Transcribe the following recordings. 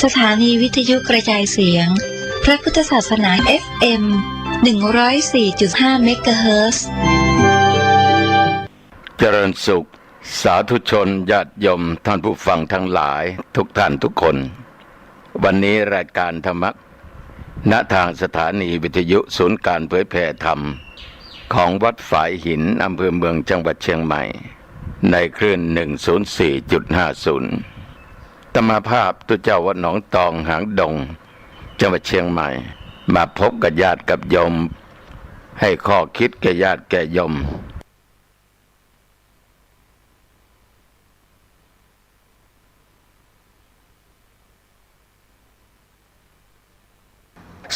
สถานีวิทยุกระจายเสียงพระพุทธศาสนา FM 104.5 เมกะเฮิรตซ์ เจริญสุขสาธุชนญาติโยมท่านผู้ฟังทั้งหลายทุกท่านทุกคนวันนี้รายการธรรมะณทางสถานีวิทยุศูนย์การเผยแผ่ธรรมของวัดฝายหินอำเภอเมืองจังหวัดเชียงใหม่ในคลื่น 104.50 ธรรมภาพตุเจ้าวัดหนองตองหางดงจังหวัดเชียงใหม่มาพบกับญาติกับโยมให้ข้อคิดแก่ญาติแก่โยม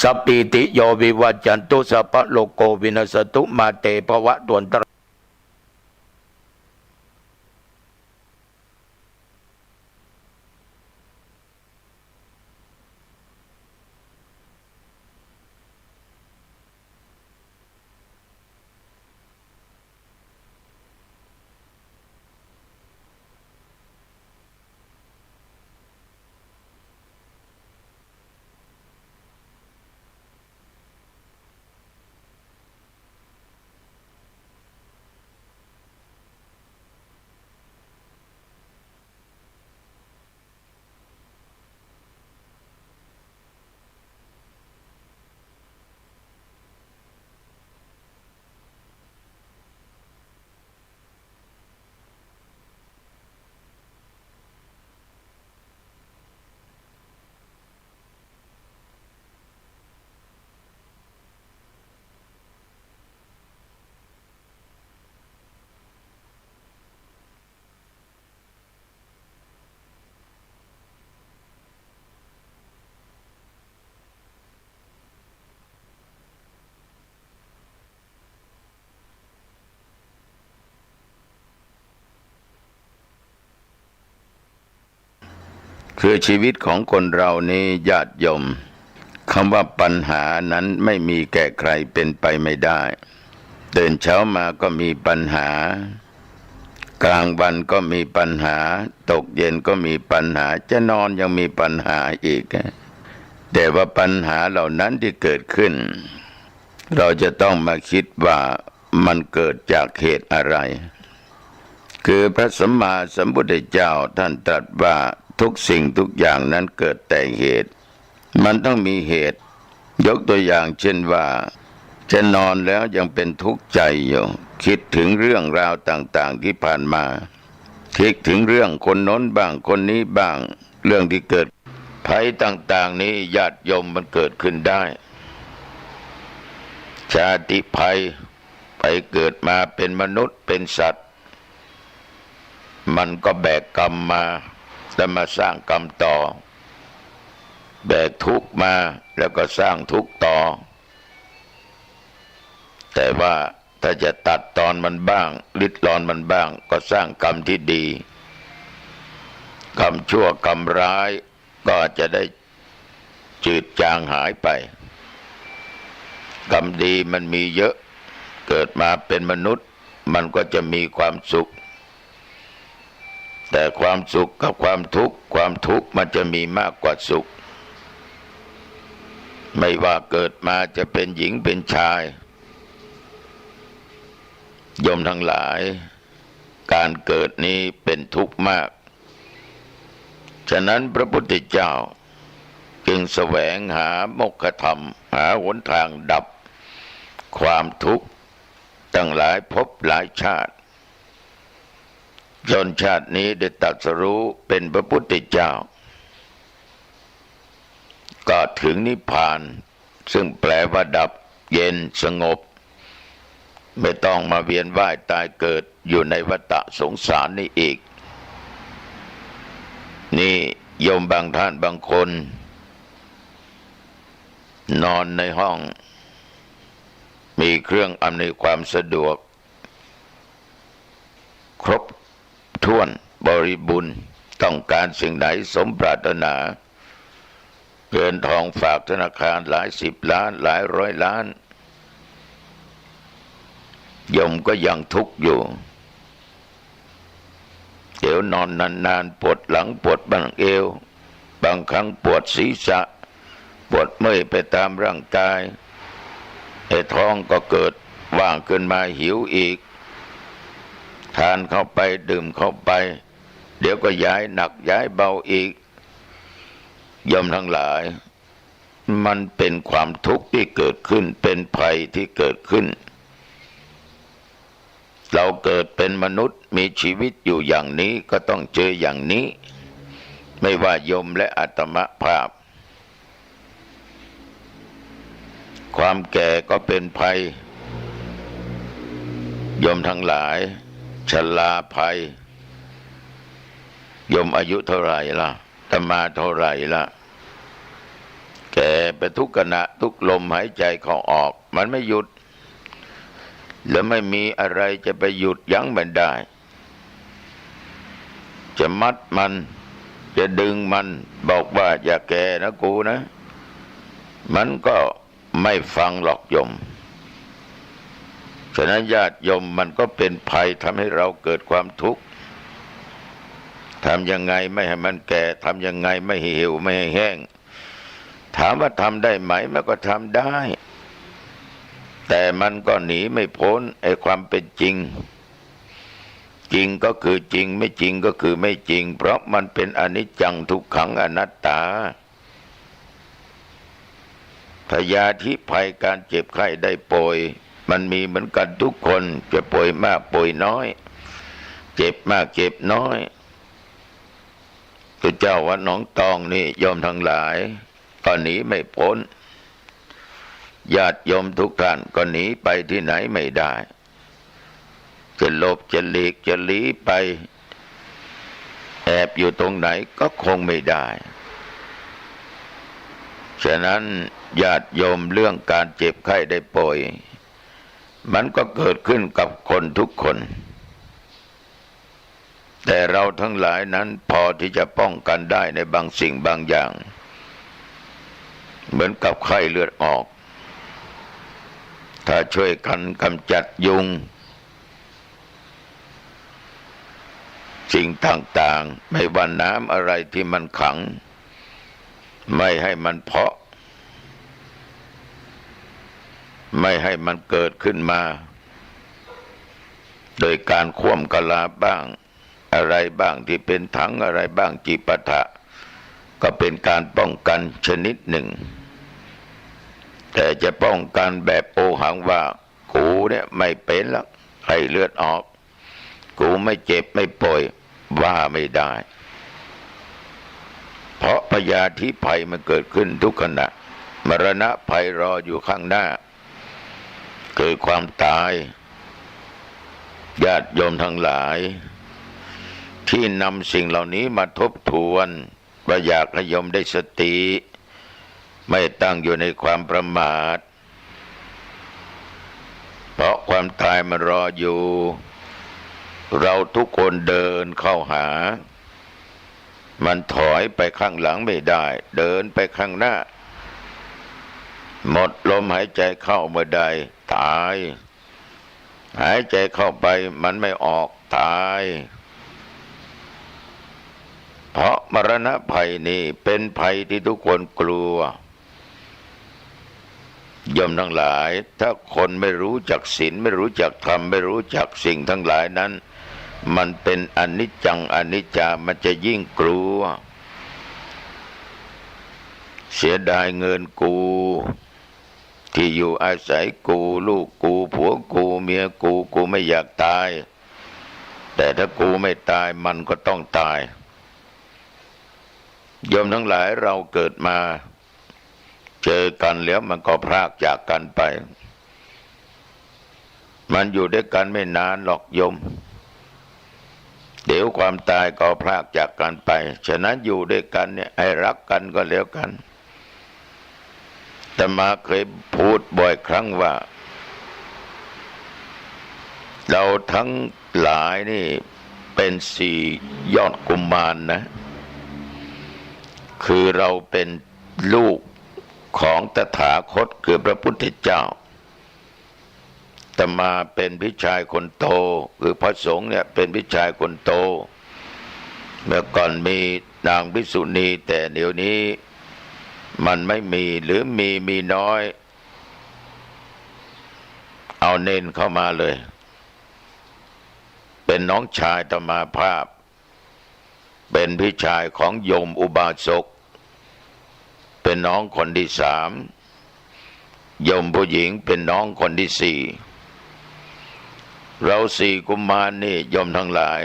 สัพพิติโยวิวัจจันตุสัพพะโลกโกวินัสตุมาเตภวะตวนตรคือชีวิตของคนเรานี้ญาติโยมคำว่าปัญหานั้นไม่มีแก่ใครเป็นไปไม่ได้ตื่นเช้ามาก็มีปัญหากลางวันก็มีปัญหาตกเย็นก็มีปัญหาจะนอนยังมีปัญหาอีกแต่ว่าปัญหาเหล่านั้นที่เกิดขึ้นเราจะต้องมาคิดว่ามันเกิดจากเหตุอะไรคือพระสัมมาสัมพุทธเจ้าท่านตรัสว่าทุกสิ่งทุกอย่างนั้นเกิดแต่เหตุมันต้องมีเหตุยกตัวอย่างเช่นว่าจะนอนแล้วยังเป็นทุกข์ใจอยู่คิดถึงเรื่องราวต่างๆที่ผ่านมาคิดถึงเรื่องคนโน้นบ้างคนนี้บ้างเรื่องที่เกิดภัยต่างๆนี้ญาติโยมมันเกิดขึ้นได้ชาติภัยไปเกิดมาเป็นมนุษย์เป็นสัตว์มันก็แบกกรรมมาแล้วมาสร้างกรรมต่อแบกทุกข์มาแล้วก็สร้างทุกข์ต่อแต่ว่าถ้าจะตัดตอนมันบ้างลิดรอนมันบ้างก็สร้างกรรมที่ดีกรรมชั่วกรรมร้ายก็จะได้จืดจางหายไปกรรมดีมันมีเยอะเกิดมาเป็นมนุษย์มันก็จะมีความสุขแต่ความสุขกับความทุกข์มันจะมีมากกว่าสุขไม่ว่าเกิดมาจะเป็นหญิงเป็นชายโยมทั้งหลายการเกิดนี้เป็นทุกข์มากฉะนั้นพระพุทธเจ้าจึงแสวงหามรรคธรรมหาหนทางดับความทุกข์ตั้งหลายภพหลายชาติจนชาตินี้ได้ตรัสรู้เป็นพระพุทธเจ้าก็ถึงนิพพานซึ่งแปลว่าดับเย็นสงบไม่ต้องมาเวียนว่ายตายเกิดอยู่ในวัฏสงสารนี้อีกนี่โยมบางท่านบางคนนอนในห้องมีเครื่องอำนวยความสะดวกครบถ้วนบริบูรณ์ต้องการสิ่งไหนสมปรารถนา เงินทองฝากธนาคารหลายสิบล้านหลายร้อยล้านโยมก็ยังทุกข์อยู่เดี๋ยวนอนนานๆปวดหลังปวดบั้งเอว บางครั้งปวดศีรษะปวดเมื่อยไปตามร่างกายไอ้ท้องก็เกิดว่างขึ้นมาหิวอีกทานเข้าไปดื่มเข้าไปเดี๋ยวก็ย้ายหนักย้ายเบาอีกโยมทั้งหลายมันเป็นความทุกข์ที่เกิดขึ้นเป็นภัยที่เกิดขึ้นเราเกิดเป็นมนุษย์มีชีวิตอยู่อย่างนี้ก็ต้องเจออย่างนี้ไม่ว่าโยมและอาตมภาพความแก่ก็เป็นภัยโยมทั้งหลายชราภัยโยมอายุเท่าไหร่ล่ะอาตมาเท่าไหร่ล่ะแก่ไปทุกขณะทุกลมหายใจเข้าออกมันไม่หยุดแล้วไม่มีอะไรจะไปหยุดยั้งมันได้จะมัดมันจะดึงมันบอกว่าอย่าแก่นะกูนะมันก็ไม่ฟังหรอกโยมฉะนั้นญาติโยมมันก็เป็นภัยทำให้เราเกิดความทุกข์ทำยังไงไม่ให้มันแก่ทำยังไงไม่ให้เหี่ยวไม่ให้แห้งถามว่าทำได้ไหมมันก็ทำได้แต่มันก็หนีไม่พ้นไอ้ความเป็นจริงจริงก็คือจริงไม่จริงก็คือไม่จริงเพราะมันเป็นอนิจจังทุกขังอนัตตาพยาธิภัยการเจ็บไข้ได้ป่วยมันมีเหมือนกันทุกคนจะป่วยมากป่วยน้อยเจ็บมากเจ็บน้อยตัวเจ้าวัดหนองตองนี่โยมทั้งหลายก็หนีไม่พ้นญาติโยมทุกท่านก็หนีไปที่ไหนไม่ได้จะหลบจะหลีกจะหลีไปแอบอยู่ตรงไหนก็คงไม่ได้ฉะนั้นญาติโยมเรื่องการเจ็บไข้ได้ป่วยมันก็เกิดขึ้นกับคนทุกคนแต่เราทั้งหลายนั้นพอที่จะป้องกันได้ในบางสิ่งบางอย่างเหมือนกับไข้เลือดออกถ้าช่วยกันกำจัดยุงสิ่งต่างๆไม่ว่าน้ำอะไรที่มันขังไม่ให้มันเพาะไม่ให้มันเกิดขึ้นมาโดยการคว่ำกะลาบ้างอะไรบ้างที่เป็นถังอะไรบ้างจิปาถะก็เป็นการป้องกันชนิดหนึ่งแต่จะป้องกันแบบโอหังว่ากูเนี่ยไม่เป็นแล้วไข้เลือดออกกูไม่เจ็บไม่ป่วยว่าไม่ได้เพราะพยาธิภัยมันเกิดขึ้นทุกขณะมรณะภัยรออยู่ข้างหน้าคือความตายญาติโยมทั้งหลายที่นำสิ่งเหล่านี้มาทบทวนว่าอยากให้โยมได้สติไม่ตั้งอยู่ในความประมาทเพราะความตายมันรออยู่เราทุกคนเดินเข้าหามันถอยไปข้างหลังไม่ได้เดินไปข้างหน้าหมดลมหายใจเข้าเมื่อใดตายหายใจเข้าไปมันไม่ออกตายเพราะมรณะภัยนี่เป็นภัยที่ทุกคนกลัวโยมทั้งหลายถ้าคนไม่รู้จักศีลไม่รู้จักธรรมไม่รู้จักสิ่งทั้งหลายนั้นมันเป็นอนิจจังอนิจจามันจะยิ่งกลัวเสียดายเงินกูที่อยู่อาศัยกูลูกกูผัวกูเมียกูไม่อยากตายแต่ถ้ากูไม่ตายมันก็ต้องตายโยมทั้งหลายเราเกิดมาเจอกันแล้วมันก็พรากจากกันไปมันอยู่ด้วยกันไม่นานหรอกโยมเดี๋ยวความตายก็พรากจากกันไปฉะนั้นอยู่ด้วยกันเนี่ยให้รักกันก็แล้วกันแต่มาเคยพูดบ่อยครั้งว่าเราทั้งหลายนี่เป็นสี่ยอดกุมารนะคือเราเป็นลูกของตถาคตคือพระพุทธเจ้าแต่มาเป็นพี่ชายคนโตคือพระสงฆ์เนี่ยเป็นพี่ชายคนโตเมื่อก่อนมี นางภิกษุณีแต่เดี๋ยวนี้มันไม่มีหรือมีน้อยเอาเน้นเข้ามาเลยเป็นน้องชายตมาภาพเป็นพี่ชายของโยมอุบาสกเป็นน้องคนที่สามโยมผู้หญิงเป็นน้องคนที่สี่เราสี่กุมารนี่โยมทั้งหลาย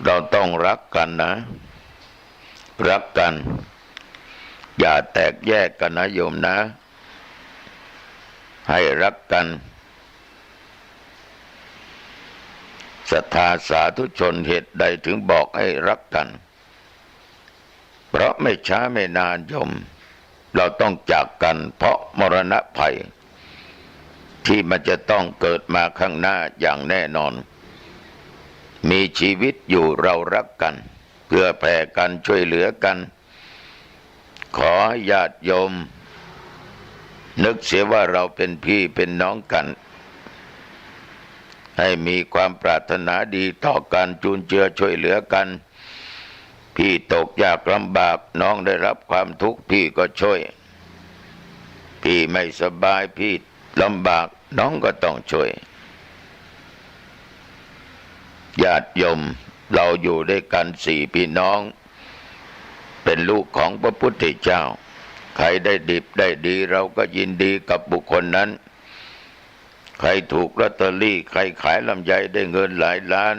เราต้องรักกันนะรักกันอย่าแตกแยกกันนะโยมนะให้รักกันศรัทธาสาธุชนเหตุใดถึงบอกให้รักกันเพราะไม่ช้าไม่นานโยมเราต้องจากกันเพราะมรณะภัยที่มันจะต้องเกิดมาข้างหน้าอย่างแน่นอนมีชีวิตอยู่เรารักกันเพื่อแผ่กันช่วยเหลือกันขอญาติโยมนึกเสียว่าเราเป็นพี่เป็นน้องกันให้มีความปรารถนาดีต่อกันจุนเจือช่วยเหลือกันพี่ตกยากลำบากน้องได้รับความทุกข์พี่ก็ช่วยพี่ไม่สบายพี่ลำบากน้องก็ต้องช่วยญาติโยมเราอยู่ด้วยกันสี่พี่น้องเป็นลูกของพระพุทธเจ้าใครได้ดิบได้ดีเราก็ยินดีกับบุคคลนั้นใครถูกลอตเตอรี่ใครขายลำไยได้เงินหลายล้าน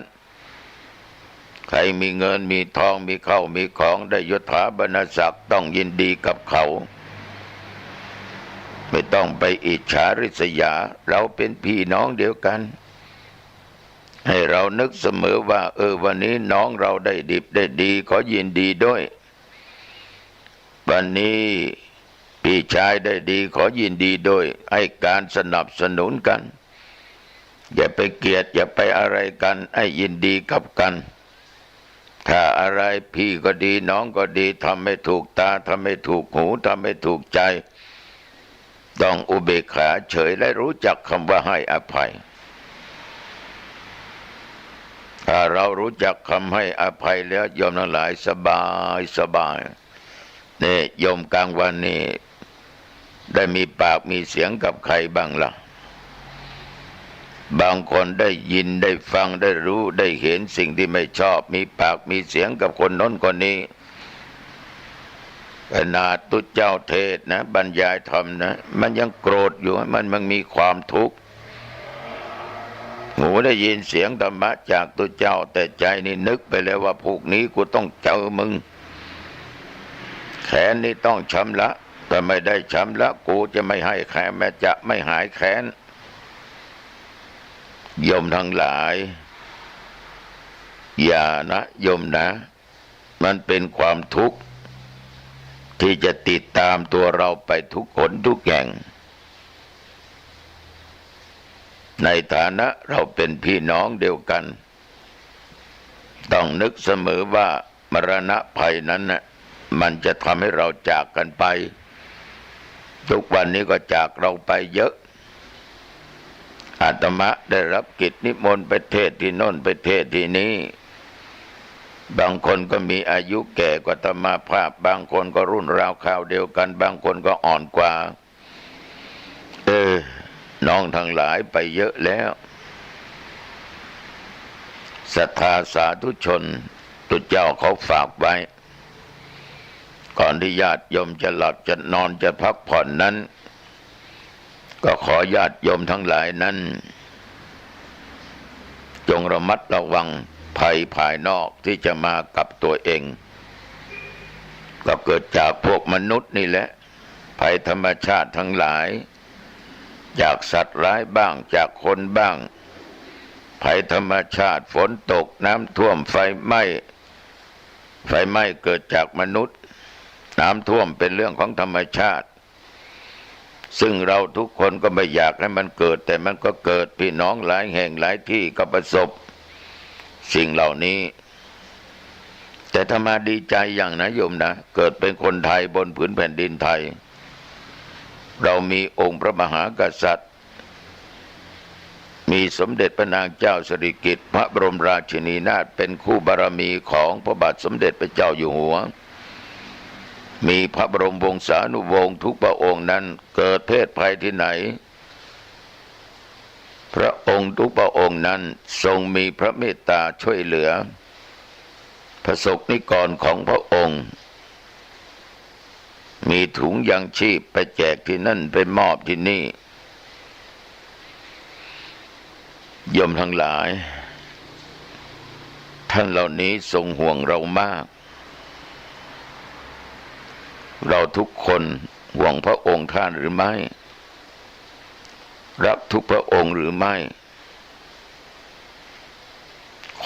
ใครมีเงินมีทองมีข้าวมีของได้ยศถาบรรณศักดิ์ต้องยินดีกับเขาไม่ต้องไปอิจฉาริษยาเราเป็นพี่น้องเดียวกันให้เรานึกเสมอว่าวันนี้น้องเราได้ดิบได้ดีขอยินดีด้วยวันนี้พี่ชายได้ดีขอยินดีด้วยให้การสนับสนุนกันอย่าไปเกลียดอย่าไปอะไรกันให้ยินดีกับกันถ้าอะไรพี่ก็ดีน้องก็ดีทำไม่ถูกตาทำไม่ถูกหูทำไม่ถูกใจต้องอุเบกขาเฉยและรู้จักคำว่าให้อภัยถ้าเรารู้จักคำให้อภัยแล้วโยมทั้งหลายสบายนี่โยมกลางวันนี้ได้มีปากมีเสียงกับใครบ้างล่ะบางคนได้ยินได้ฟังได้รู้ได้เห็นสิ่งที่ไม่ชอบมีปากมีเสียงกับคนโน้นคนนี้ขนาดตุเจ้าเทศนะบรรยายธรรมนะมันยังโกรธอยู่มันมีความทุกข์หูได้ยินเสียงธรรมะจากตุเจ้าแต่ใจนี่นึกไปแล้วว่าพวกนี้กูต้องเจอมึงแขนนี่ต้องชำระแต่ไม่ได้ชำระกูจะไม่ให้แขนแม้จะไม่หายแขนโยมทั้งหลายอย่านะโยมนะมันเป็นความทุกข์ที่จะติดตามตัวเราไปทุกคนทุกแห่งในฐานะเราเป็นพี่น้องเดียวกันต้องนึกเสมอว่ามรณะภัยนั้นนะมันจะทำให้เราจากกันไปทุกวันนี้ก็จากเราไปเยอะอาตมาได้รับกิจนิมนต์ไปเทศที่โน่นไปเทศที่นี้บางคนก็มีอายุแก่กว่าอาตมาภาพบางคนก็รุ่นราวคราวเดียวกันบางคนก็อ่อนกว่าน้องทั้งหลายไปเยอะแล้วศรัทธาสาธุชนตุเจ้าเขาฝากไว้ก่อนที่ญาติโยมจะหลับจะนอนจะพักผ่อนนั้นก็ขอญาติโยมทั้งหลายนั้นจงระมัดระวังภัยภายนอกที่จะมากับตัวเองก็เกิดจากพวกมนุษย์นี่แหละภัยธรรมชาติทั้งหลายจากสัตว์ร้ายบ้างจากคนบ้างภัยธรรมชาติฝนตกน้ำท่วมไฟไหม้เกิดจากมนุษย์น้ำท่วมเป็นเรื่องของธรรมชาติซึ่งเราทุกคนก็ไม่อยากให้มันเกิดแต่มันก็เกิดพี่น้องหลายแห่งหลายที่ก็ประสบสิ่งเหล่านี้แต่ถ้ามาดีใจอย่างนะโยมนะเกิดเป็นคนไทยบนผืนแผ่นดินไทยเรามีองค์พระมหากษัตริย์ มีสมเด็จพระนางเจ้าสิริกิติ์พระบรมราชินีนาถเป็นคู่บารมีของพระบาทสมเด็จพระเจ้าอยู่หัวมีพระบรมวงศานุวงศ์ทุกพระองค์นั้นเกิดเพศภัยที่ไหนพระองค์ทุกพระองค์นั้นทรงมีพระเมตตาช่วยเหลือประสบนิกรของพระองค์มีถุงยังชีพไปแจกที่นั่นไปมอบที่นี่โยมทั้งหลายท่านเหล่านี้ทรงห่วงเรามากเราทุกคนห่วงพระองค์ท่านหรือไม่รักทุกพระองค์หรือไม่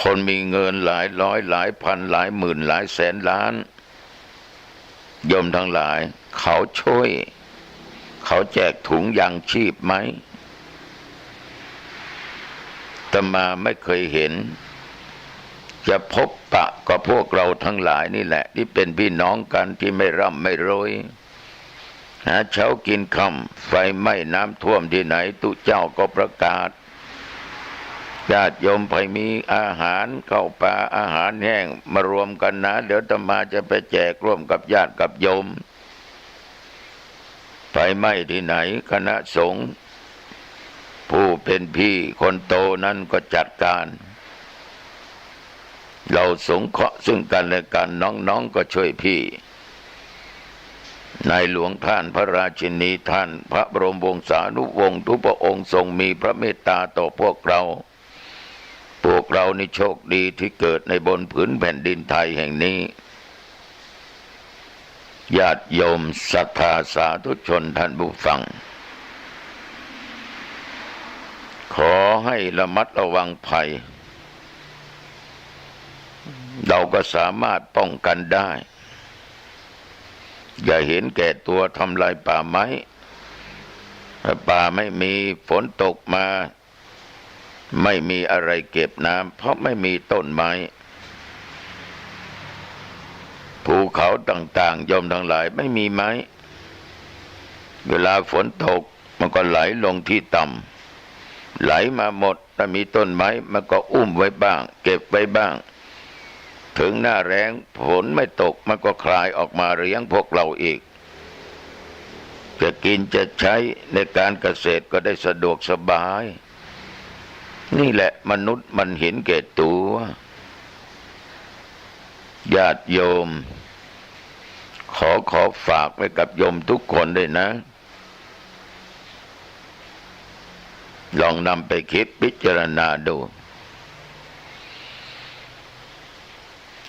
คนมีเงินหลายร้อยหลายพันหลายหมื่นหลายแสนล้านโยมทั้งหลายเขาช่วยเขาแจกถุงยางชีพไหมอาตมาไม่เคยเห็นจะพบปะกับพวกเราทั้งหลายนี่แหละที่เป็นพี่น้องกันที่ไม่ร่ำไม่รวยหาเช้ากินค่ำไฟไหม้น้ำท่วมที่ไหนตุเจ้าก็ประกาศญาติโยมไปมีอาหารข้าวปลาอาหารแห้งมารวมกันนะเดี๋ยวอาตมาจะไปแจกร่วมกับญาติกับโยมไฟไหม้ที่ไหนคณะสงฆ์ผู้เป็นพี่คนโตนั้นก็จัดการเราสงเคราะห์ซึ่งกันและกันน้องๆก็ช่วยพี่ในหลวงท่านพระราชินีท่านพระบรมวงศานุวงศ์ทุกพระองค์ทรงมีพระเมตตาต่อพวกเรานี่โชคดีที่เกิดในบนผืนแผ่นดินไทยแห่งนี้ญาติโยมศรัทธาสาธุชนท่านผู้ฟังขอให้ระมัดระวังภัยเราก็สามารถป้องกันได้อย่าเห็นแก่ตัวทำลายป่าไม้ถ้าป่าไม่มีฝนตกมาไม่มีอะไรเก็บน้ำเพราะไม่มีต้นไม้ภูเขาต่างๆโยมทั้งหลายไม่มีไม้เวลาฝนตกมันก็ไหลลงที่ต่ำไหลมาหมดถ้ามีต้นไม้มันก็อุ้มไว้บ้างเก็บไว้บ้างถึงหน้าแล้งฝนไม่ตกมันก็คลายออกมาเลี้ยงพวกเราอีกจะกินจะใช้ในการเกษตรก็ได้สะดวกสบายนี่แหละมนุษย์มันเห็นแก่ตัวญาติโยมขอฝากไว้กับโยมทุกคนด้วยนะลองนำไปคิดพิจารณาดู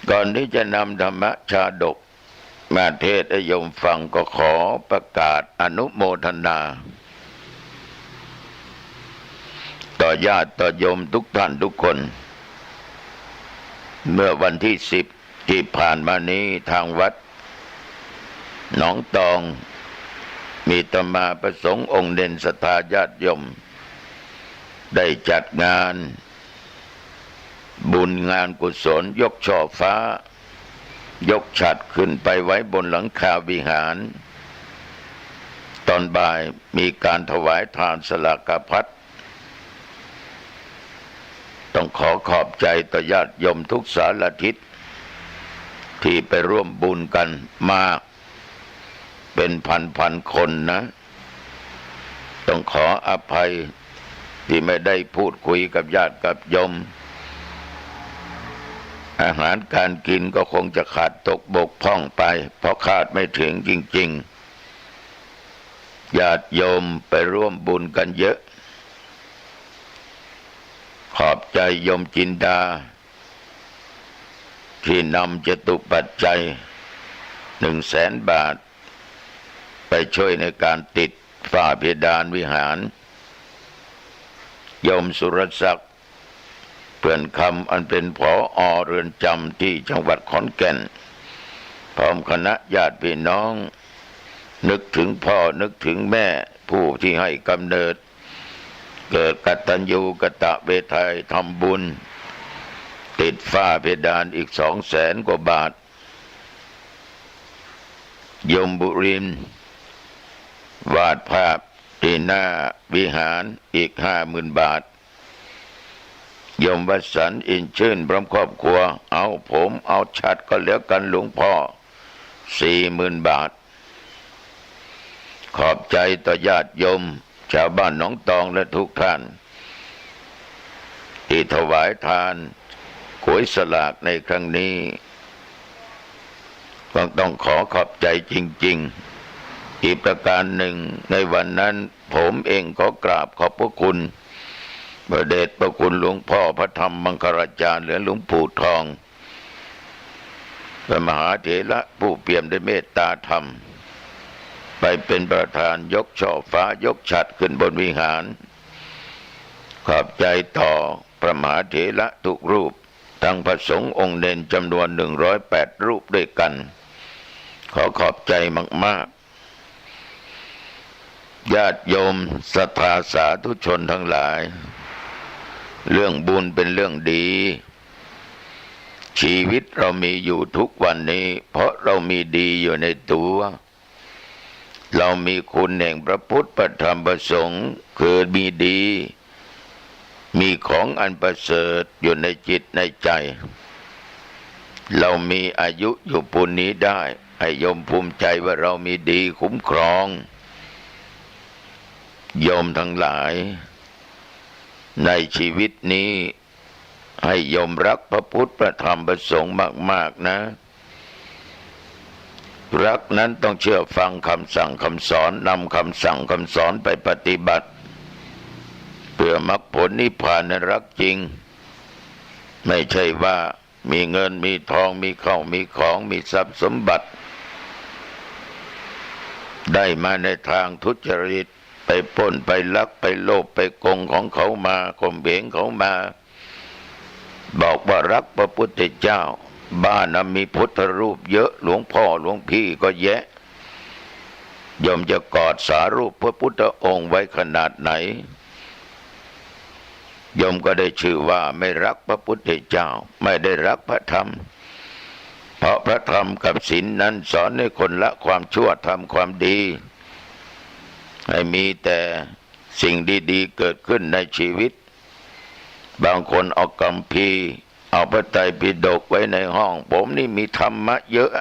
ก่อนที่จะนำธรรมชาดกมาเทศน์ให้โยมฟังก็ขอประกาศอนุโมทนาต่อญาติต่อโยมทุกท่านทุกคนเมื่อวันที่10ที่ผ่านมานี้ทางวัดหนองตองมีอาตมาประสงค์องค์เด่นศรัทธาญาติโยมได้จัดงานบุญงานกุศลยกช่อฟ้ายกฉัตรขึ้นไปไว้บนหลังคาวิหารตอนบ่ายมีการถวายทานสลากพัดต้องขอบใจต่อญาติโยมทุกสารทิศที่ไปร่วมบุญกันมากเป็นพันคนนะต้องขออภัยที่ไม่ได้พูดคุยกับญาติกับโยมอาหารการกินก็คงจะขาดตกบกพร่องไปเพราะขาดไม่ถึงจริงๆญาติโยมไปร่วมบุญกันเยอะขอบใจโยมจินดาที่นำจตุปัจจัย100,000 บาทไปช่วยในการติดฝ้าเพดานวิหารโยมสุรศักดิ์เพื่อนคำอันเป็นผอ.เรือนจำที่จังหวัดขอนแก่นพร้อมคณะญาติพี่น้องนึกถึงพ่อนึกถึงแม่ผู้ที่ให้กำเนิดเกิดกตัญญูกตเวทัยทำบุญติดฝ้าเพดานอีก200,000 กว่าบาทโยมบุรินทร์วาดภาพที่หน้าวิหารอีก50,000 บาท โยมวสันต์อินชื่นพร้อมครอบครัวเอาผมเอาชัดก็เหลือกันหลวงพ่อ40,000 บาทขอบใจต่อญาติโยมชาวบ้านหนองตองและทุกท่านที่ถวายทานหวยสลากในครั้งนี้ต้องขอขอบใจจริงๆอีกประการหนึ่งในวันนั้นผมเองขอกราบขอบพระคุณพระเดชพระคุณหลวงพ่อพระธรรมมังคลาจารย์หรือหลวงปู่ทองพระมหาเถระผู้เปี่ยมด้วยเมตตาธรรมไปเป็นประธานยกช่อฟ้ายกฉัตรขึ้นบนวิหารขอบใจต่อพระมหาเถระทุกรูปทั้งพระสงฆ์องค์เด่นจำนวน108 รูปด้วยกันขอขอบใจมากๆญาติโยมศรัทธาสาธุชนทั้งหลายเรื่องบุญเป็นเรื่องดีชีวิตเรามีอยู่ทุกวันนี้เพราะเรามีดีอยู่ในตัวเรามีคุณแห่งพระพุทธพระธรรมพระสงฆ์คือมีดีมีของอันประเสริฐอยู่ในจิตในใจเรามีอายุอยู่ปุณนี้ได้ให้โยมภูมิใจว่าเรามีดีคุ้มครองโยมทั้งหลายในชีวิตนี้ให้โยมรักพระพุทธพระธรรมพระสงฆ์มากๆนะรักนั้นต้องเชื่อฟังคำสั่งคำสอนนำคำสั่งคำสอนไปปฏิบัติเพื่อมรรคผลนิพพานนั้นรักจริงไม่ใช่ว่ามีเงินมีทองมีข้าวมีของมีทรัพย์สมบัติได้มาในทางทุจริตไปปล้นไปลักไปโลภไปโกงของเขามาข่มเหงเขามาบอกว่ารักพระพุทธเจ้าบ้านมีพุทธรูปเยอะหลวงพ่อหลวงพี่ก็แยะโยมจะกอดสารูปพระพุทธองค์ไว้ขนาดไหนโยมก็ได้ชื่อว่าไม่รักพระพุทธเจ้าไม่ได้รักพระธรรมเพราะพระธรรมกับศีลนั้นสอนให้คนละความชั่วทำความดีให้มีแต่สิ่งดีๆเกิดขึ้นในชีวิตบางคนเอาคัมภีร์เอาพระไตรปิฎกไว้ในห้องผมนี่มีธรรมะเยอะ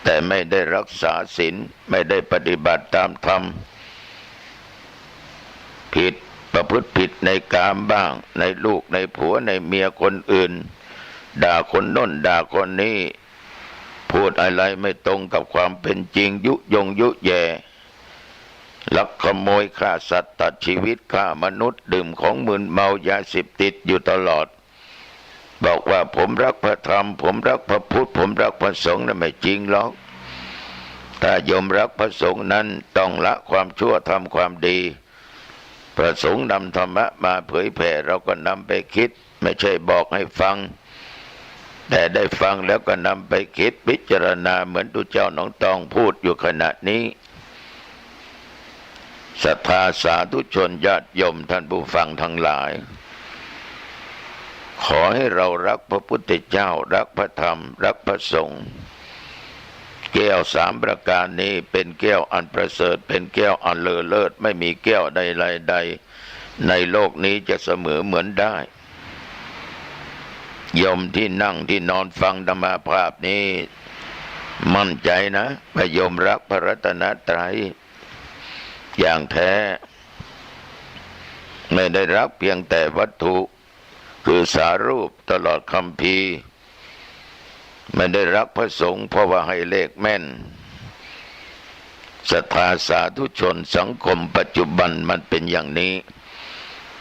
แต่ไม่ได้รักษาศีลไม่ได้ปฏิบัติตามธรรมผิดประพฤติผิดในกามบ้างในลูกในผัวในเมียคนอื่นด่าคนโน้นด่าคนนี้พูดอะไรไม่ตรงกับความเป็นจริงยุยงยุแย่ลักขโมยฆ่าสัตว์ตัดชีวิตฆ่ามนุษย์ดื่มของมึนเมายาเสพติดอยู่ตลอดบอกว่าผมรักพระธรรมผมรักพระพุทธผมรักพระสงฆ์นั่นไม่จริงหรอกถ้าโยมรักพระสงฆ์นั้นต้องละความชั่วทำความดีพระสงฆ์นำธรรมะมาเผยแผ่เราก็นำไปคิดไม่ใช่บอกให้ฟังแต่ได้ฟังแล้วก็นำไปคิดพิจารณาเหมือนตุเจ้าน้องตองพูดอยู่ขณะนี้ศรัทธาสาธุชนญาติโยมท่านผู้ฟังทั้งหลายขอให้เรารักพระพุทธเจ้ารักพระธรรมรักพระสงฆ์แก้ว3 ประการนี้เป็นแก้วอันประเสริฐเป็นแก้วอันเลอเลิศไม่มีแก้วใดๆในโลกนี้จะเสมอเหมือนได้โยมที่นั่งที่นอนฟังธรรมภาพนี้มั่นใจนะว่าโยมรักพระรัตนตรัยอย่างแท้ไม่ได้รักเพียงแต่วัตถุคือสารูปตลอดคัมภีร์ไม่ได้รักพระสงฆ์เพราะว่าให้เลขแม่นศรัทธาสาธุชนสังคมปัจจุบันมันเป็นอย่างนี้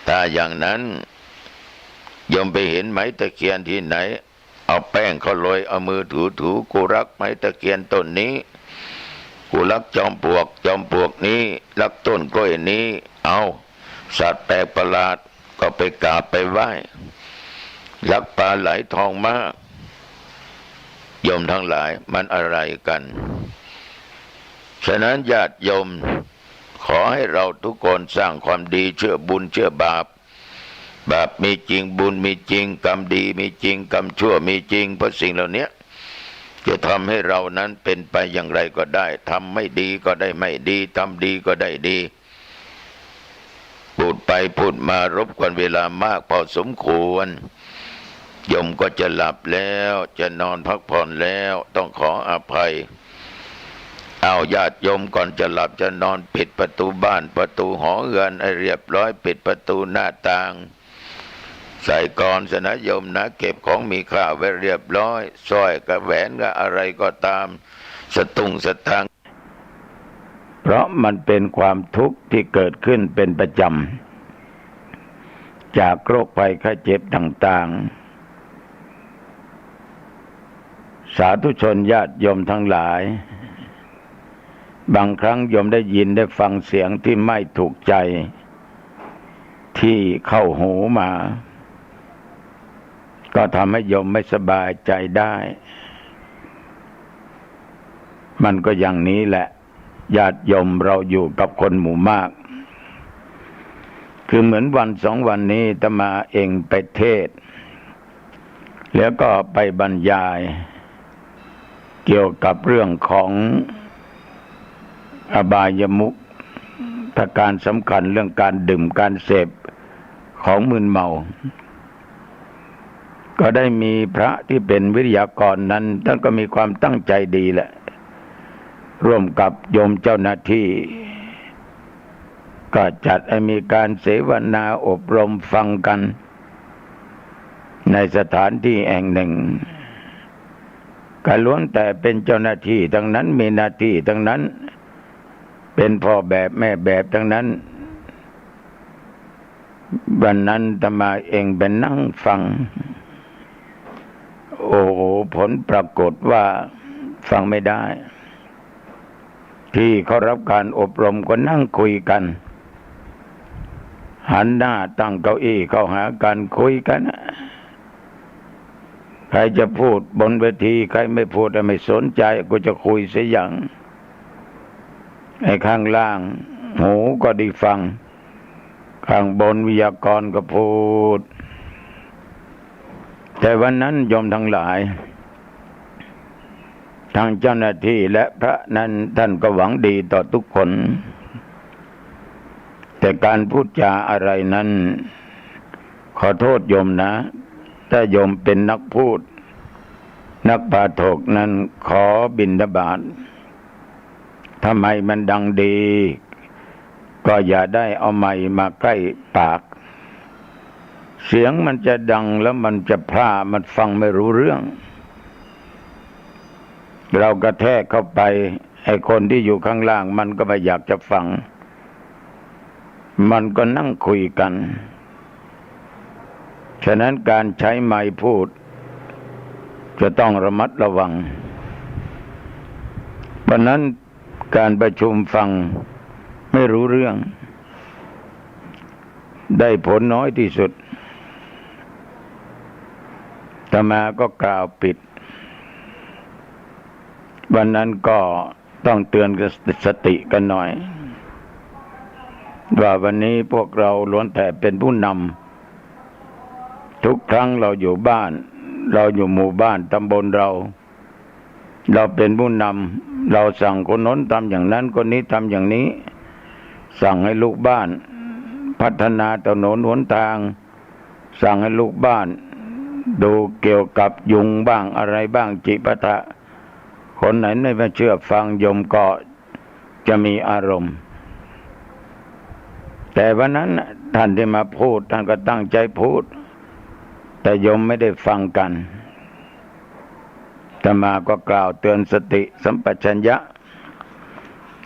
ถ้าอย่างนั้นโยมไปเห็นไม้ตะเคียนที่ไหนเอาแป้งเขาโรยเอามือถูกูรักไม้ตะเคียนต้นนี้กูรักจอมปลวกนี้รักต้นกล้วยนี้เอาสัตว์แปลกประหลาดก็ไปกราบไปไหว้รักปลาไหลทองมากโยมทั้งหลายมันอะไรกันฉะนั้นญาติโยมขอให้เราทุกคนสร้างความดีเชื่อบุญเชื่อบาปมีจริงบุญมีจริงกรรมดีมีจริงกรรมชั่วมีจริงเพราะสิ่งเหล่านี้จะทำให้เรานั้นเป็นไปอย่างไรก็ได้ทำไม่ดีก็ได้ไม่ดีทำดีก็ได้ดีบุ พูดไปพูดมารบกวนเวลามากพอสมควรโยมก็จะหลับแล้วจะนอนพักผ่อนแล้วต้องขออภัยเอาญาติโยมก่อนจะหลับจะนอนปิดประตูบ้านประตูหอเรือนให้เรียบร้อยปิดประตูหน้าต่างใส่กลอนสนะโยมนะเก็บของมีค่าไว้เรียบร้อยสร้อยกับแหวนกับอะไรก็ตามสตุ้งสตางค์เพราะมันเป็นความทุกข์ที่เกิดขึ้นเป็นประจำจากโรคภัยไข้เจ็บต่างๆสาธุชนญาติโยมทั้งหลายบางครั้งโยมได้ยินได้ฟังเสียงที่ไม่ถูกใจที่เข้าหูมาก็ทำให้โยมไม่สบายใจได้มันก็อย่างนี้แหละญาติโยมเราอยู่กับคนหมู่มากคือเหมือนวันสองวันนี้อาตมาเองไปเทศน์แล้วก็ไปบรรยายเกี่ยวกับเรื่องของอบายมุขประการสำคัญเรื่องการดื่มการเสพของมึนเมาก็ได้มีพระที่เป็นวิทยากรนั้นท่านก็มีความตั้งใจดีแหละร่วมกับโยมเจ้าหน้าที่ก็จัดให้มีการเสวนาอบรมฟังกันในสถานที่แห่งหนึ่งก็ล้วนแต่เป็นเจ้าหน้าที่ทั้งนั้นมีหน้าที่ทั้งนั้นเป็นพ่อแบบแม่แบบทั้งนั้นวันนั้นอาตมาเองเป็นนั่งฟังโอ้โหผลปรากฏว่าฟังไม่ได้ที่เขารับการอบรมก็นั่งคุยกันหันหน้าตั้งเก้าอี้เข้าหากันคุยกันใครจะพูดบนเวทีใครไม่พูดไม่สนใจก็จะคุยเสียอย่างไอ้ข้างล่างหูก็ได้ฟังข้างบนวิทยากรก็พูดแต่วันนั้นโยมทั้งหลายทางเจ้าหน้าที่และพระนั้นท่านก็หวังดีต่อทุกคนแต่การพูดจาอะไรนั้นขอโทษโยมนะถ้าโยมเป็นนักพูดนักปาฐกนั้นขอบิณฑบาตทำไมมันดังดีก็อย่าได้เอาไมค์มาใกล้ปากเสียงมันจะดังแล้วมันจะพร่ามันฟังไม่รู้เรื่องเรากระแทกเข้าไปไอ้คนที่อยู่ข้างล่างมันก็ไม่อยากจะฟังมันก็นั่งคุยกันฉะนั้นการใช้ไมค์พูดจะต้องระมัดระวังเพราะนั้นการประชุมฟังไม่รู้เรื่องได้ผลน้อยที่สุดอาตมาก็กล่าวปิดวันนั้นก็ต้องเตือนสติกันหน่อยว่าวันนี้พวกเราล้วนแต่เป็นผู้นำทุกครั้งเราอยู่บ้านเราอยู่หมู่บ้านตำบลเราเป็นผู้นำเราสั่งคนโน้นทำอย่างนั้นคนนี้ทำอย่างนี้สั่งให้ลูกบ้านพัฒนาถนนหนทางสั่งให้ลูกบ้านดูเกี่ยวกับยุงบ้างอะไรบ้างจิปาถะคนไหนไม่เชื่อฟังโยมก็จะมีอารมณ์แต่วันนั้นท่านที่มาพูดท่านก็ตั้งใจพูดแต่โยมไม่ได้ฟังกันอาตมาก็กล่าวเตือนสติสัมปชัญญะ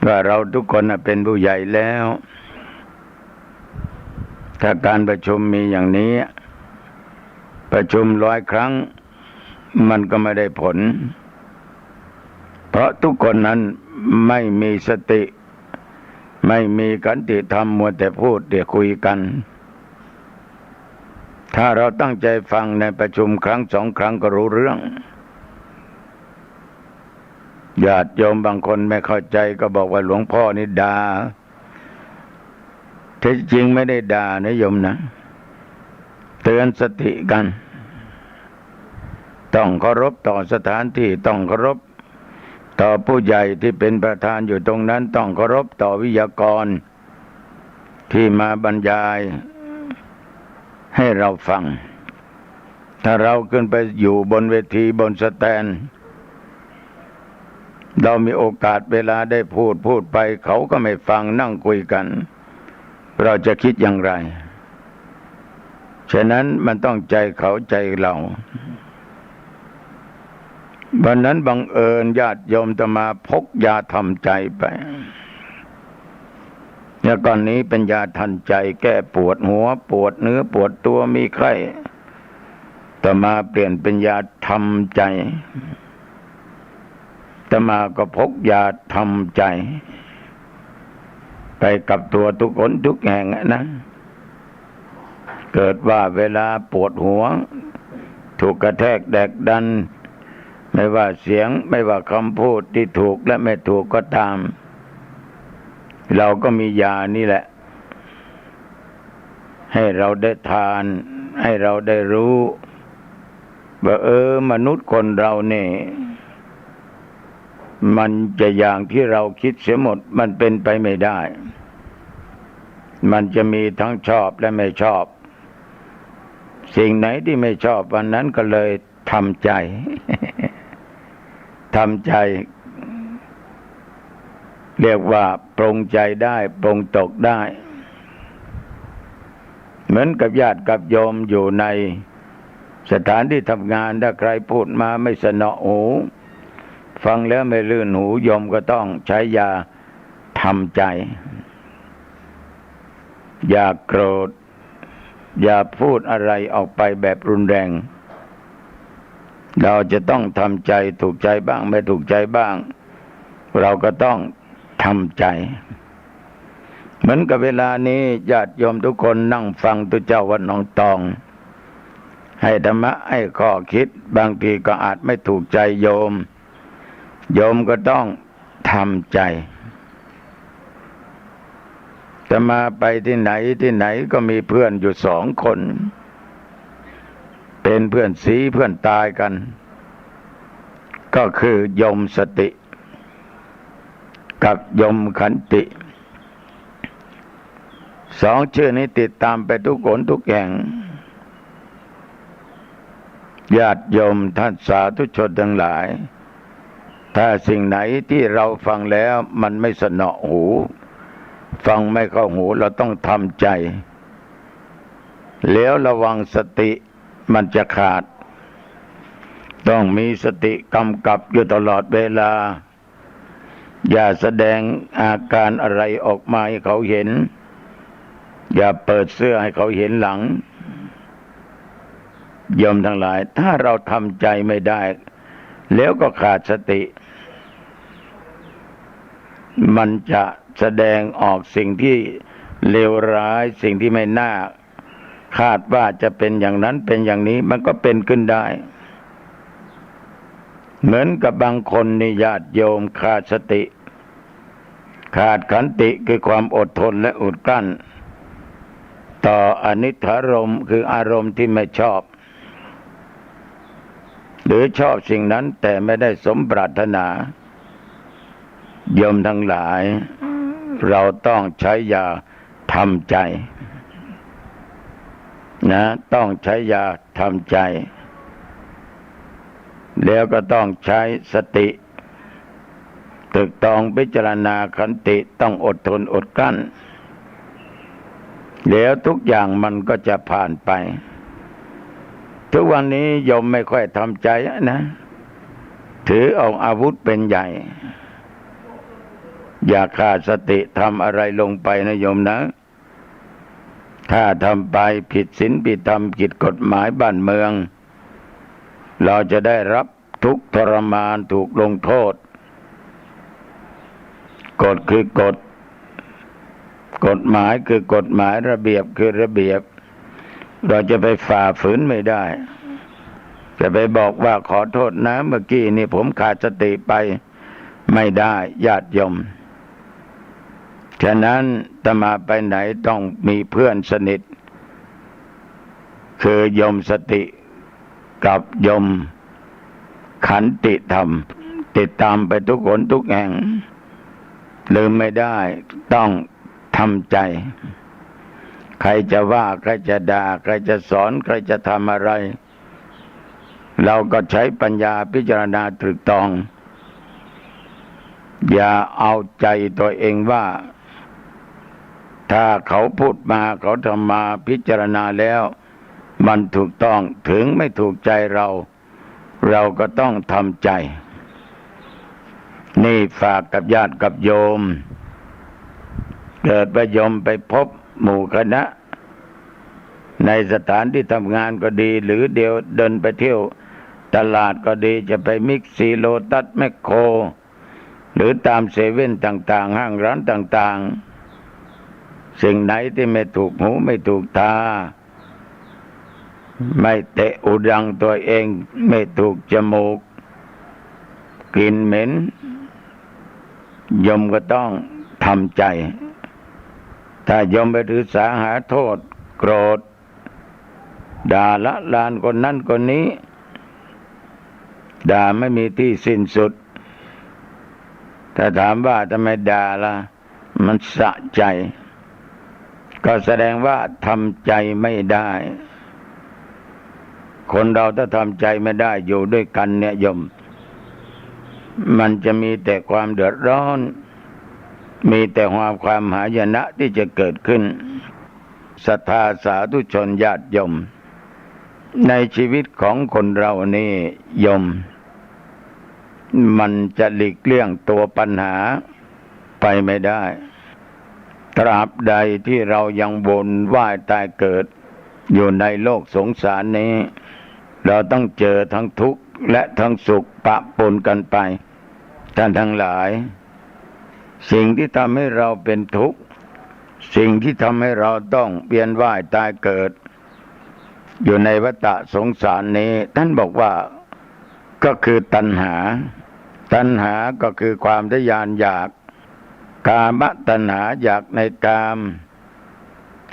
ว่าเราทุกคนเป็นผู้ใหญ่แล้วถ้าการประชุมมีอย่างนี้ประชุม100 ครั้งมันก็ไม่ได้ผลเพราะทุกคนนั้นไม่มีสติไม่มีขันติธรรมมัวแต่พูดเดี๋ยวคุยกันถ้าเราตั้งใจฟังในประชุมครั้ง2 ครั้งก็รู้เรื่องญาติโยมบางคนไม่เข้าใจก็บอกว่าหลวงพ่อนี่ด่าแท้จริงไม่ได้ด่านะโยมนะเตือนสติกันต้องเคารพต่อสถานที่ต้องเคารพต่อผู้ใหญ่ที่เป็นประธานอยู่ตรงนั้นต้องเคารพต่อวิทยากร ที่มาบรรยายให้เราฟังถ้าเราขึ้นไปอยู่บนเวทีบนสแตนเรามีโอกาสเวลาได้พูดไปเขาก็ไม่ฟังนั่งคุยกันเราจะคิดอย่างไรฉะนั้นมันต้องใจเขาใจเราวันนั้นบังเอิญญาติโยมจะมาพกยาทำใจไปยาก้อนนี้เป็นยาทันใจแก้ปวดหัวปวดเนื้อปวดตัวมีไข้ต่อมาเปลี่ยนเป็นยาทำใจต่อมาก็พกยาทำใจไปกับตัวทุกคนทุกแห่งนะเกิดว่าเวลาปวดหัวถูกกระแทกแดกดันไม่ว่าเสียงไม่ว่าคำพูดที่ถูกและไม่ถูกก็ตามเราก็มียานี่แหละให้เราได้ทานให้เราได้รู้ว่ามนุษย์คนเราเนี่ยมันจะอย่างที่เราคิดเสียหมดมันเป็นไปไม่ได้มันจะมีทั้งชอบและไม่ชอบสิ่งไหนที่ไม่ชอบวันนั้นก็เลยทำใจ ทำใจเรียกว่าปรงใจได้ปรงตกได้เหมือนกับญาติกับโยมอยู่ในสถานที่ทำงานถ้าใครพูดมาไม่สนอหูฟังแล้วไม่ลื่นหูโยมก็ต้องใช้ยาทำใจอย่าโกรธอย่าพูดอะไรออกไปแบบรุนแรงเราจะต้องทำใจถูกใจบ้างไม่ถูกใจบ้างเราก็ต้องทำใจเหมือนกับเวลานี้ญาติโยมทุกคนนั่งฟังตัวเจ้าวัดหนองตองให้ธรรมะให้ข้อคิดบางทีก็อาจไม่ถูกใจโยมก็ต้องทำใจจะมาไปที่ไหนก็มีเพื่อนอยู่2 คนเป็นเพื่อนสีเพื่อนตายกันก็คือโยมสติกับโยมขันติ2 ชื่อนี้ติดตามไปทุกคนทุกแห่งญาติโยมท่านสาธุชนทั้งหลายถ้าสิ่งไหนที่เราฟังแล้วมันไม่สนอหูฟังไม่เข้าหูเราต้องทำใจแล้วระวังสติมันจะขาดต้องมีสติกำกับอยู่ตลอดเวลาอย่าแสดงอาการอะไรออกมาให้เขาเห็นอย่าเปิดเสื้อให้เขาเห็นหลังโยมทั้งหลายถ้าเราทำใจไม่ได้แล้วก็ขาดสติมันจะแสดงออกสิ่งที่เลวร้ายสิ่งที่ไม่น่าคาดว่าจะเป็นอย่างนั้นเป็นอย่างนี้มันก็เป็นขึ้นได้เหมือนกับบางคนนี่ญาติโยมขาดสติขาดขันติคือความอดทนและอดกลั้นต่ออนิจจารมณ์คืออารมณ์ที่ไม่ชอบหรือชอบสิ่งนั้นแต่ไม่ได้สมปรารถนาโยมทั้งหลายเราต้องใช้ยาทำใจนะต้องใช้ยาทำใจแล้วก็ต้องใช้สติตึกตองพิจารณาขันติต้องอดทนอดกลั้นแล้วทุกอย่างมันก็จะผ่านไปทุกวันนี้โยมไม่ค่อยทำใจนะถือเอาอาวุธเป็นใหญ่อย่าขาดสติทำอะไรลงไปนะโยมนะถ้าทำไปผิดศีลผิดธรรมผิดกฎหมายบ้านเมืองเราจะได้รับทุกข์ทรมานถูกลงโทษกฎคือกฎกฎหมายคือกฎหมายระเบียบคือระเบียบเราจะไปฝ่าฝืนไม่ได้จะไปบอกว่าขอโทษนะเมื่อกี้นี่ผมขาดสติไปไม่ได้ญาติโยมฉะนั้นอาตมาไปไหนต้องมีเพื่อนสนิทคือโยมสติกับโยมขันติธรรมติดตามไปทุกคนทุกแห่งลืมไม่ได้ต้องทำใจ ใครจะว่าใครจะด่าใครจะสอนใครจะทำอะไรเราก็ใช้ปัญญาพิจารณาตรึกตรองอย่าเอาใจตัวเองว่าถ้าเขาพูดมาเขาทำมาพิจารณาแล้วมันถูกต้องถึงไม่ถูกใจเราก็ต้องทำใจนี่ฝากกับญาติกับโยมเกิดว่าโยมไปพบหมู่คณะในสถานที่ทำงานก็ดีหรือเดียวเดินไปเที่ยวตลาดก็ดีจะไปมิกซีโลตัสแมคโครหรือตามเซเว่นต่างๆห้างร้านต่างๆสิ่งไหนที่ไม่ถูกหูไม่ถูกตาไม่เตะอุดังตัวเองไม่ถูกจมูกกลิ่นเหม็นโยมก็ต้องทำใจถ้าโยมไปถือสาหาโทษโกรธด่าละลานคนนั้นคนนี้ด่าไม่มีที่สิ้นสุดถ้าถามว่าทำไมด่าล่ะมันสะใจก็แสดงว่าทำใจไม่ได้คนเราถ้าทำใจไม่ได้อยู่ด้วยกันเนี่ยโยมมันจะมีแต่ความเดือดร้อนมีแต่ความหายนะที่จะเกิดขึ้นศรัทธาสาธุชนญาติโยมในชีวิตของคนเรานี่โยมมันจะหลีกเลี่ยงตัวปัญหาไปไม่ได้ตราบใดที่เรายังวนว่ายตายเกิดอยู่ในโลกสงสารนี้เราต้องเจอทั้งทุกข์และทั้งสุขปะปนกันไปท่านทั้งหลายสิ่งที่ทำให้เราเป็นทุกข์สิ่งที่ทำให้เราต้องเวียนว่ายตายเกิดอยู่ในวัฏสงสารนี้ท่านบอกว่าก็คือตัณหาก็คือความทะยานอยากกามตัณหาอยากในกาม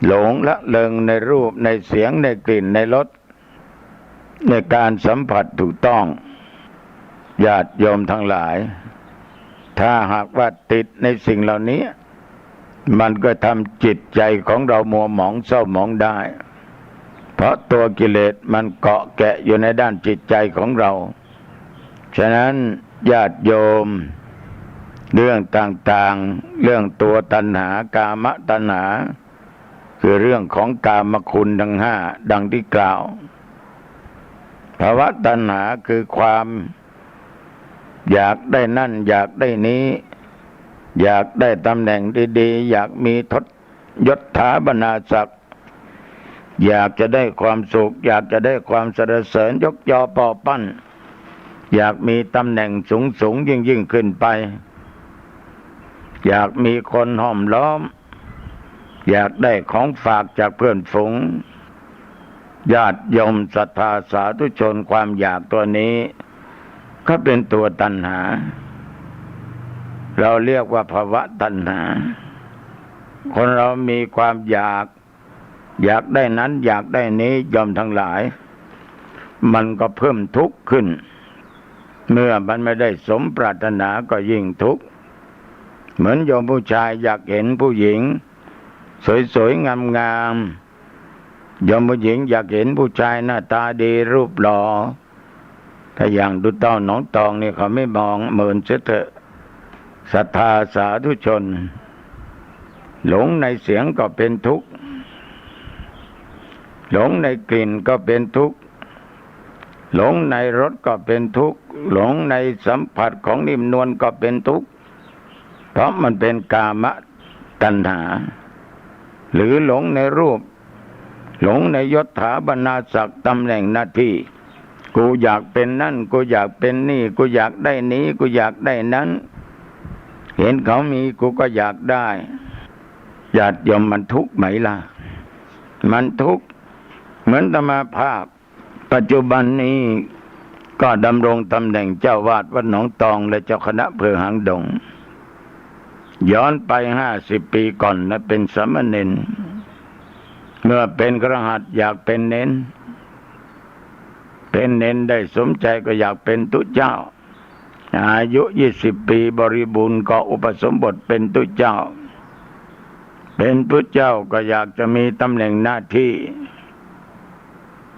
หลงละเลงในรูปในเสียงในกลิ่นในรสในการสัมผัสถูกต้องญาติโยมทั้งหลายถ้าหากว่าติดในสิ่งเหล่านี้มันก็ทำจิตใจของเรามัวหมองเศร้าหมองได้เพราะตัวกิเลสมันเกาะแกะอยู่ในด้านจิตใจของเราฉะนั้นญาติโยมเรื่องต่างๆเรื่องตัวตัณหากามตัณหาคือเรื่องของกามคุณทั้งห้าดังที่กล่าวภาวะตัณหาคือความอยากได้นั่นอยากได้นี้อยากได้ตำแหน่งดีๆอยากมียศถาบรรดาศักดิ์อยากจะได้ความสุขอยากจะได้ความสรรเสริญยกยอปอปั้นอยากมีตำแหน่งสูงยิ่งขึ้นไปอยากมีคนห้อมล้อมอยากได้ของฝากจากเพื่อนฝูงญาติโยมศรัทธาสาธุชนความอยากตัวนี้ก็เป็นตัวตัณหาเราเรียกว่าภาวะตัณหาคนเรามีความอยากได้นั้นอยากได้นี้โยมทั้งหลายมันก็เพิ่มทุกข์ขึ้นเมื่อมันไม่ได้สมปรารถนาก็ยิ่งทุกข์เหมือนโยมผู้ชายอยากเห็นผู้หญิงสวยๆงามๆโยมผู้หญิงอยากเห็นผู้ชายหน้าตาดีรูปหล่อถ้าอย่างดูเต้าหนองตองนี่เขาไม่มองเหมือนเสถอะศรัทธาสาธุชนหลงในเสียงก็เป็นทุกข์หลงในกลิ่นก็เป็นทุกข์หลงในรสก็เป็นทุกข์หลงในสัมผัสของนิ่มนวลก็เป็นทุกข์เพราะมันเป็นกามตัณหาหรือหลงในรูปหลงในยศถาบรรดาศักดิ์ตำแหน่งหน้าที่กูอยากเป็นนั่นกูอยากเป็นนี่กูอยากได้นี้กูอยากได้นั้นเห็นเขามีกูก็อยากได้ญาติโยมมันทุกข์ไหมล่ะมันทุกข์เหมือนอาตมาภาพปัจจุบันนี้ก็ดำรงตำแหน่งเจ้าวาดวัดหนองตองและเจ้าคณะอำเภอหางดงย้อนไป50 ปีก่อนนะเป็นสามเณรเมื่อเป็นคฤหัสถ์อยากเป็นเณรได้สมใจก็อยากเป็นตุเจ้าอายุ20 ปีบริบูรณ์ก็อุปสมบทเป็นตุเจ้า เป็นพระเจ้าก็อยากจะมีตำแหน่งหน้าที่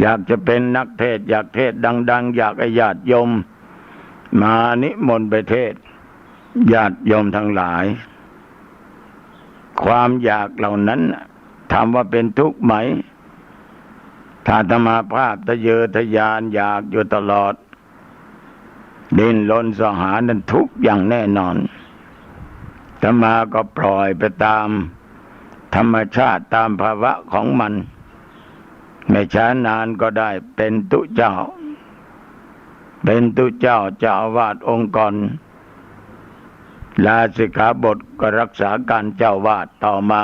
อยากจะเป็นนักเทศน์อยากเทศน์ดังๆอยากให้ญาติโยมมานิมนต์ไปเทศน์ญาติโยมทั้งหลายความอยากเหล่านั้นถามว่าเป็นทุกข์ไหมถ้าอาตมาภาพทะเยอทะยานอยากอยู่ตลอดดิ้นรนสหานั้นทุกข์อย่างแน่นอนอาตมาก็ปล่อยไปตามธรรมชาติตามภาวะของมันไม่ช้านานก็ได้เป็นตุเจ้าเจ้าอาวาสองค์ก่อนลาสิกขาบทก็รักษาการเจ้าวาดต่อมา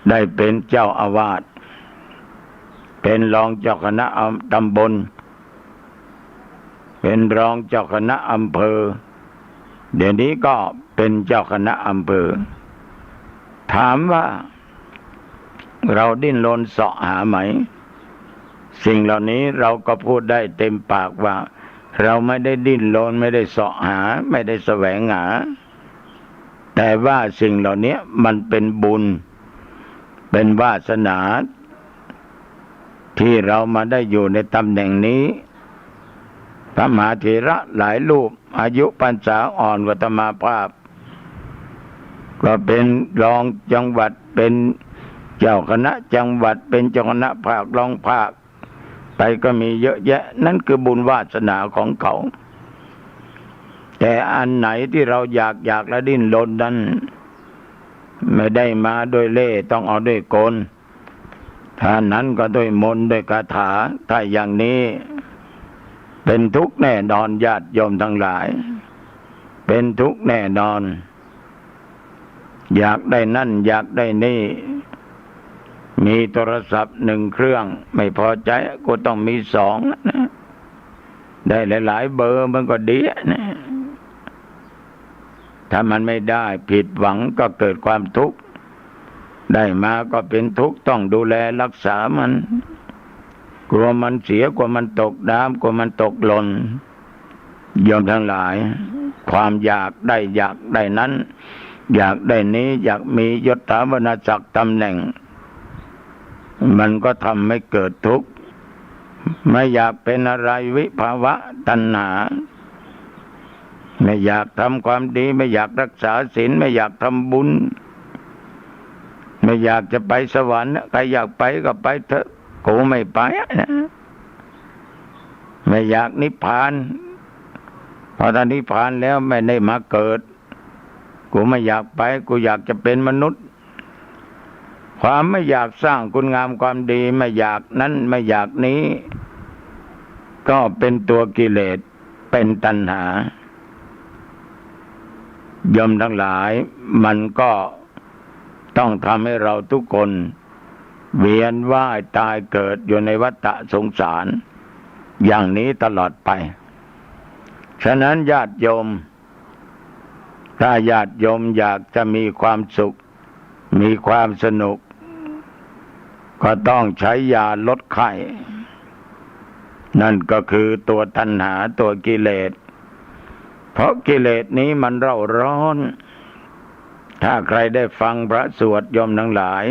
ได้เป็นเจ้าอาวาสเป็นรองเจ้าคณะตำบลเป็นรองเจ้าคณะอำเภอเดี๋ยวนี้ก็เป็นเจ้าคณะอำเภอถามว่าเราดิ้นรนเสาะหาไหมสิ่งเหล่านี้เราก็พูดได้เต็มปากว่าเราไม่ได้ดิ้นรนไม่ได้เสาะหาไม่ได้แสวงหาแต่ว่าสิ่งเหล่านี้มันเป็นบุญเป็นวาสนาที่เรามาได้อยู่ในตำแหน่งนี้พระมหาเถระหลายรูปอายุพรรษาอ่อนกว่าอาตมาภาพก็เป็นรองจังหวัดเป็นเจ้าคณะจังหวัดเป็นเจ้าคณะภาครองภาคไปก็มีเยอะแยะนั่นคือบุญวาสนาของเขาแต่อันไหนที่เราอยากและดิ้นรนนั้นไม่ได้มาด้วยเล่ห์ต้องเอาด้วยกลถ้านั้นก็ด้วยมนต์ด้วยคาถาถ้าอย่างนี้เป็นทุกข์แน่นอนญาติโยมทั้งหลายเป็นทุกข์แน่นอนอยากได้นั่นอยากได้นี่มีโทรศัพท์1 เครื่องไม่พอใจก็ต้องมี2นะได้หลายๆเบอร์มันก็ดีนะถ้ามันไม่ได้ผิดหวังก็เกิดความทุกข์ได้มาก็เป็นทุกข์ต้องดูแลรักษามันกลัวมันเสียกลัวมันตกน้ำกลัวมันตกหล่นโยมทั้งหลายความอยากได้นั้นอยากได้นี้อยากมียศถาบรรณศักดิ์ตำแหน่งมันก็ทำให้เกิดทุกข์ไม่อยากเป็นอะไรวิภาวะตัณหาไม่อยากทำความดีไม่อยากรักษาศีลไม่อยากทำบุญไม่อยากจะไปสวรรค์ใครอยากไปก็ไปเถอะกูไม่ไปนะไม่อยากนิพพานพอตอนนิพพานแล้วไม่ได้มาเกิดกูไม่อยากไปกูอยากจะเป็นมนุษย์ความไม่อยากสร้างคุณงามความดีไม่อยากนั้นไม่อยากนี้ก็เป็นตัวกิเลสเป็นตัณหาโยมทั้งหลายมันก็ต้องทำให้เราทุกคนเวียนว่ายตายเกิดอยู่ในวัฏสงสารอย่างนี้ตลอดไปฉะนั้นญาติโยมถ้าญาติโยมอยากจะมีความสุขมีความสนุกก็ต้องใช้ยาลดไข้นั่นก็คือตัวตัณหาตัวกิเลสเพราะกิเลสนี้มันเร่าร้อนถ้าใครได้ฟังพระสวดโยมทั้งหลาย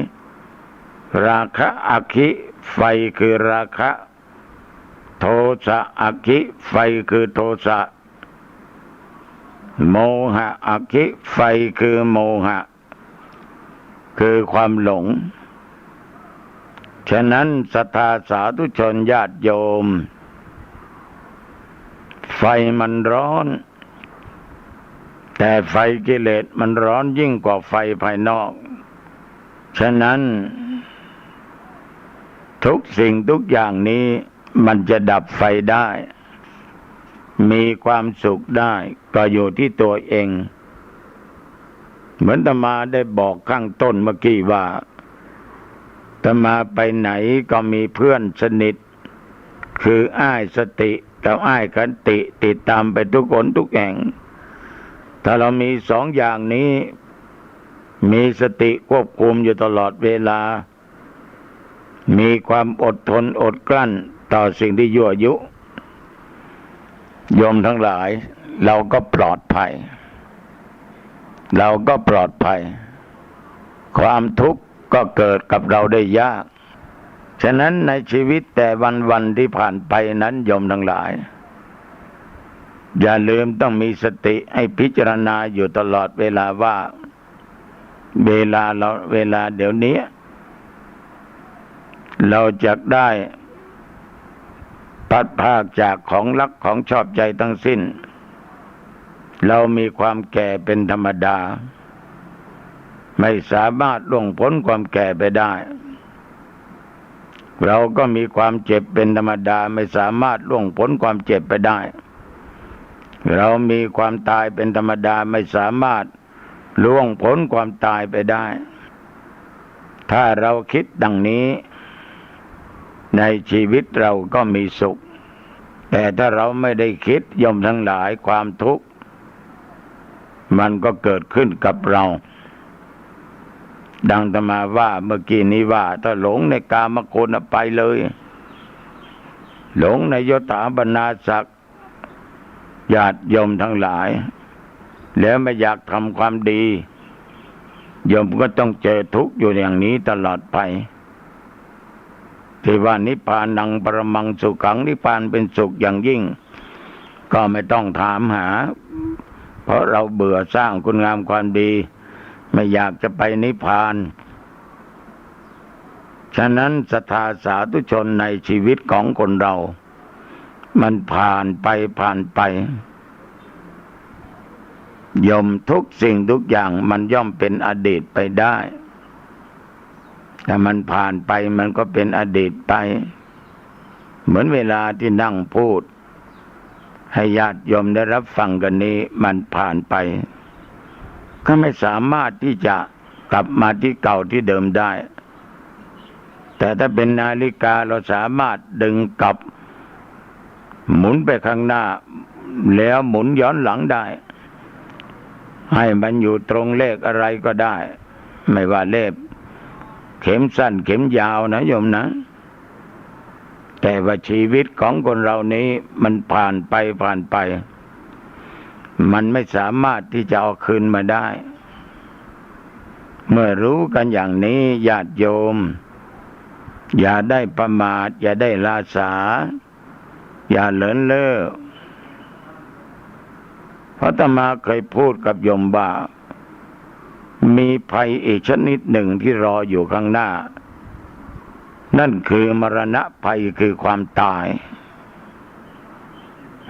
ราคะอคิไฟคือราคะโทสะอคิไฟคือโทสะโมหะอคิไฟคือโมหะคือความหลงฉะนั้นศรัทธาสาธุชนญาติโยมไฟมันร้อนแต่ไฟกิเลสมันร้อนยิ่งกว่าไฟภายนอกฉะนั้นทุกสิ่งทุกอย่างนี้มันจะดับไฟได้มีความสุขได้ก็อยู่ที่ตัวเองเหมือนอาตมาได้บอกข้างต้นเมื่อกี้ว่าอาตมาไปไหนก็มีเพื่อนสนิทคืออ้ายสติกับอ้ายขันติติดตามไปทุกคนทุกแห่งถ้าเรามี2 อย่างนี้มีสติควบคุมอยู่ตลอดเวลามีความอดทนอดกลั้นต่อสิ่งที่ยั่วยุโยมทั้งหลายเราก็ปลอดภัย ความทุกข์ก็เกิดกับเราได้ยากฉะนั้นในชีวิตแต่วันที่ผ่านไปนั้นโยมทั้งหลายอย่าลืมต้องมีสติให้พิจารณาอยู่ตลอดเวลาว่าเวลาเดี๋ยวนี้เราจะได้พัดพรากจากของรักของชอบใจทั้งสิ้นเรามีความแก่เป็นธรรมดาไม่สามารถล่วงพ้นความแก่ไปได้เราก็มีความเจ็บเป็นธรรมดาไม่สามารถล่วงพ้นความเจ็บไปได้เรามีความตายเป็นธรรมดาไม่สามารถล่วงพ้นความตายไปได้ถ้าเราคิดดังนี้ในชีวิตเราก็มีสุขแต่ถ้าเราไม่ได้คิดโยมทั้งหลายความทุกข์มันก็เกิดขึ้นกับเราดังอาตมาว่าเมื่อกี้นี้ว่าถ้าหลงในกามคุณไปเลยหลงในยศถาบรรดาศักดิ์ญาติโยมทั้งหลายแล้วไม่อยากทำความดีโยมก็ต้องเจอทุกข์อยู่อย่างนี้ตลอดไปที่ว่านิพพานังปรมังสุขังนิพพานเป็นสุขอย่างยิ่งก็ไม่ต้องถามหาเพราะเราเบื่อสร้างคุณงามความดีไม่อยากจะไปนิพพานฉะนั้นศรัทธาสาธุชนในชีวิตของคนเรามันผ่านไปย่อมทุกสิ่งทุกอย่างมันย่อมเป็นอดีตไปได้แต่มันผ่านไปมันก็เป็นอดีตไปเหมือนเวลาที่นั่งพูดให้ญาติโยมได้รับฟังกันนี้มันผ่านไปก็ไม่สามารถที่จะกลับมาที่เก่าที่เดิมได้แต่ถ้าเป็นนาฬิกาเราสามารถดึงกลับหมุนไปข้างหน้าแล้วหมุนย้อนหลังได้ให้มันอยู่ตรงเลขอะไรก็ได้ไม่ว่าเลขเข็มสั้นเข็มยาวนะโยมนะแต่ว่าชีวิตของคนเรานี้มันผ่านไปมันไม่สามารถที่จะเอาคืนมาได้เมื่อรู้กันอย่างนี้ญาติโยมอย่าได้ประมาทอย่าได้ลาสาอย่าเลินเล่อเพราะอาตมาเคยพูดกับโยมว่ามีภัยอีกชนิดหนึ่งที่รออยู่ข้างหน้านั่นคือมรณะภัยคือความตาย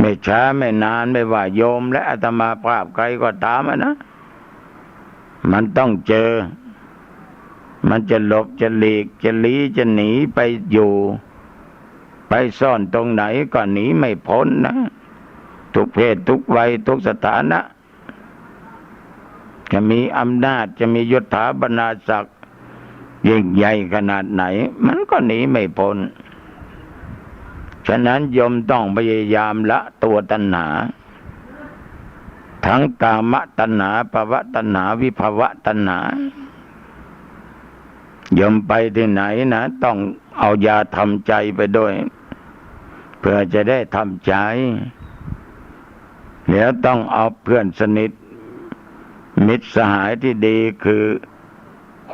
ไม่ช้าไม่นานไม่ว่าโยมและอาตมาภาพใครก็ตามนะมันต้องเจอมันจะหลบจะหลีกจะลี้จะหนีไปอยู่ไปซ่อนตรงไหนก็หนีไม่พ้นนะทุกเพศทุกวัยทุกสถานะจะมีอำนาจจะมียศถาบรรดาศักดิ์ยิ่งใหญ่ขนาดไหนมันก็หนีไม่พ้นฉะนั้นโยมต้องพยายามละตัวตัณหาทั้งกามตัณหาภวตัณหาวิภวตัณหาโยมไปที่ไหนนะต้องเอายาทำใจไปด้วยเพื่อจะได้ทำใจแล้วต้องเอาเพื่อนสนิทมิตรสหายที่ดีคือ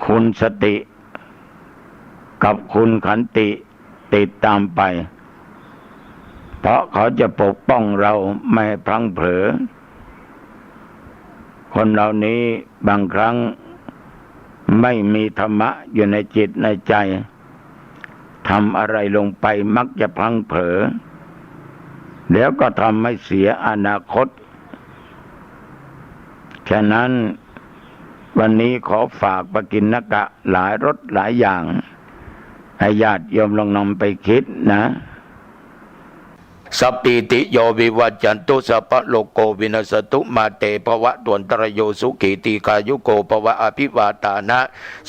คุณสติกับคุณขันติติดตามไปเพราะเขาจะปกป้องเราไม่ให้พลั้งเผลอคนเหล่านี้บางครั้งไม่มีธรรมะอยู่ในจิตในใจทำอะไรลงไปมักจะพลั้งเผลอแล้วก็ทำให้เสียอนาคตฉะนั้นวันนี้ขอฝากปกิณกะหลายรสหลายอย่างให้ญาติโยมลองนำไปคิดนะสัพพิติโยวิวัจจันตุสัพพะโลกโกวินัสตุมาเตภวะตวนตรโยสุขีติกายุโกภวะอภิวาตานะ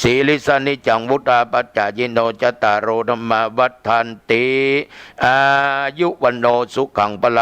สีลิสานิจังวุตาปัจจายิโนจตารโรธรรมวัฏฐันติอายุวันโนสุขังพล